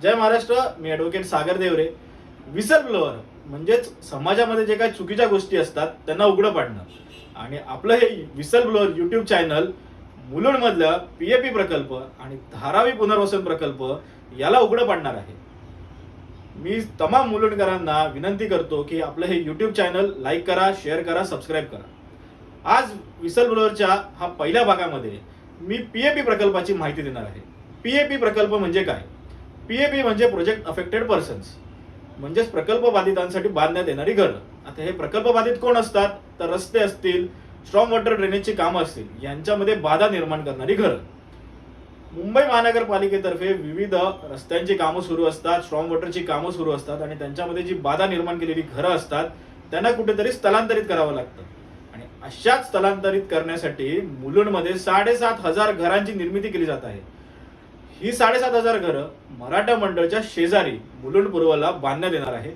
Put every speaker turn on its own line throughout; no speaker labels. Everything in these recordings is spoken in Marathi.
जय महाराष्ट्र. मी ॲडव्होकेट सागर देवरे. विसल ब्लोअर म्हणजेच समाजामध्ये जे काही चुकीच्या गोष्टी असतात त्यांना उघडं पाडणं आणि आपलं हे विसल ब्लोअर यूट्यूब चॅनल मुलुंडमधलं पीएपी प्रकल्प आणि धारावी पुनर्वसन प्रकल्प याला उघडं पाडणार आहे. मी तमाम मुलुंडकरांना विनंती करतो की आपलं हे यूट्यूब चॅनल लाईक करा, शेअर करा, सबस्क्राईब करा. आज विसल ब्लोअरच्या हा पहिल्या भागामध्ये मी पीएपी प्रकल्पाची माहिती देणार आहे. पीएपी प्रकल्प म्हणजे काय? पीएपी म्हणजे प्रोजेक्ट अफेक्टेड पर्सन्स, म्हणजेच प्रकल्प बाधितांसाठी बांधण्यात येणारी घरं. आता हे प्रकल्प बाधित कोण असतात? तर रस्ते असतील, स्ट्रॉंग वॉटर ड्रेनेजची कामं असतील, यांच्यामध्ये बाधा निर्माण करणारी घरं. मुंबई महानगरपालिकेतर्फे विविध रस्त्यांची कामं सुरू असतात, स्ट्रॉंग वॉटरची कामं सुरू असतात आणि त्यांच्यामध्ये जी बाधा निर्माण केलेली घरं असतात त्यांना कुठेतरी स्थलांतरित करावं लागतं. आणि अशाच स्थलांतरित करण्यासाठी मुलुंडमध्ये 7,500 घरांची निर्मिती केली जात आहे. ही 7,500 घरं मराठा मंडळच्या शेजारी मुलुंड पूर्वला बांधण्यात येणार आहे.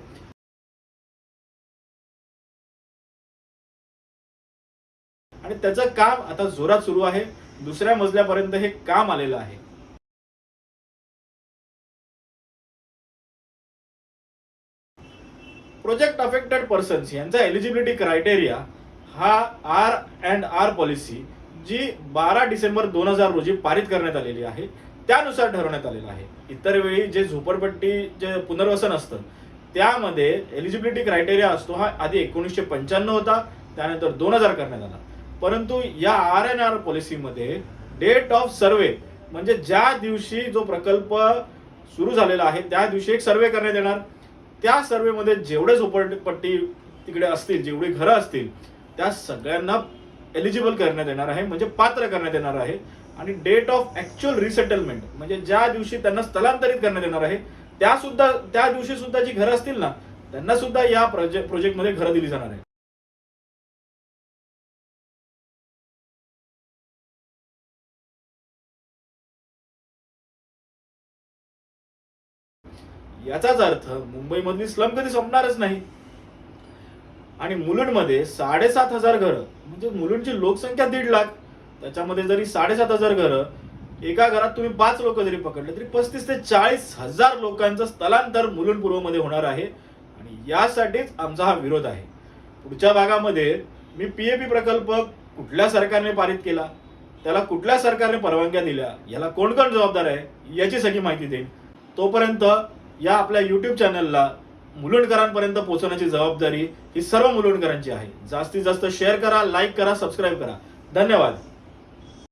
आणि त्याचं काम आता जोरात सुरू आहे. दुसऱ्या मजल्यापर्यंत हे काम आलेलं आहे. प्रोजेक्ट अफेक्टेड पर्सन्स यांचा एलिजिबिलिटी क्रायटेरिया हा R&R पॉलिसी जी 12 डिसेंबर 2000 रोजी पारित करण्यात आलेली आहे त्यानुसार ठरवण्यात आलेलं आहे. इतर वेळी जे झोपडपट्टी जे पुनर्वसन असतं त्यामध्ये एलिजिबिलिटी क्रायटेरिया असतो हा आधी 1995 होता, त्यानंतर 2000 करण्यात आला. परंतु या R&R पॉलिसीमध्ये डेट ऑफ सर्वे म्हणजे ज्या दिवशी जो प्रकल्प सुरू झालेला आहे त्या दिवशी एक सर्वे करण्यात येणार. त्या सर्वेमध्ये जेवढे झोपडपट्टी तिकडे असतील, जेवढी घरं असतील त्या सगळ्यांना एलिजिबल करण्यात येणार आहे, म्हणजे पात्र करण्यात येणार आहे. आणि डेट ऑफ ऍक्च्युअल रिसेटलमेंट म्हणजे ज्या दिवशी त्यांना स्थलांतरित करण्यात येणार आहे त्या दिवशी सुद्धा जी घरं असतील ना त्यांना सुद्धा या प्रोजेक्टमध्ये घरं दिली जाणार आहे. याचाच अर्थ मुंबईमधली स्लम कधी संपणारच नाही. आणि मुलुंडमध्ये 7,500 घरं म्हणजे मुलुंडची लोकसंख्या 1.5 लाख, त्याच्यामध्ये जरी 7,500 घरं, एका घरात तुम्ही 5 लोक जरी पकडले तरी 35 ते 40,000 लोकांचं स्थलांतर मुलुंड पूर्वमध्ये होणार आहे. आणि यासाठीच आमचा हा विरोध आहे. पुढच्या भागामध्ये मी पीएपी प्रकल्प कुठल्या सरकारने पारित केला, त्याला कुठल्या सरकारने परवानग्या दिल्या, याला कोण कोण जबाबदार आहे याची सगळी माहिती देईन. तोपर्यंत या आपल्या यूट्यूब चॅनलला मुलुंडकरांपर्यंत पोहोचवण्याची जबाबदारी ही सर्व मुलुंडकरांची आहे. जास्तीत जास्त शेअर करा, लाईक करा, सबस्क्राईब करा. धन्यवाद.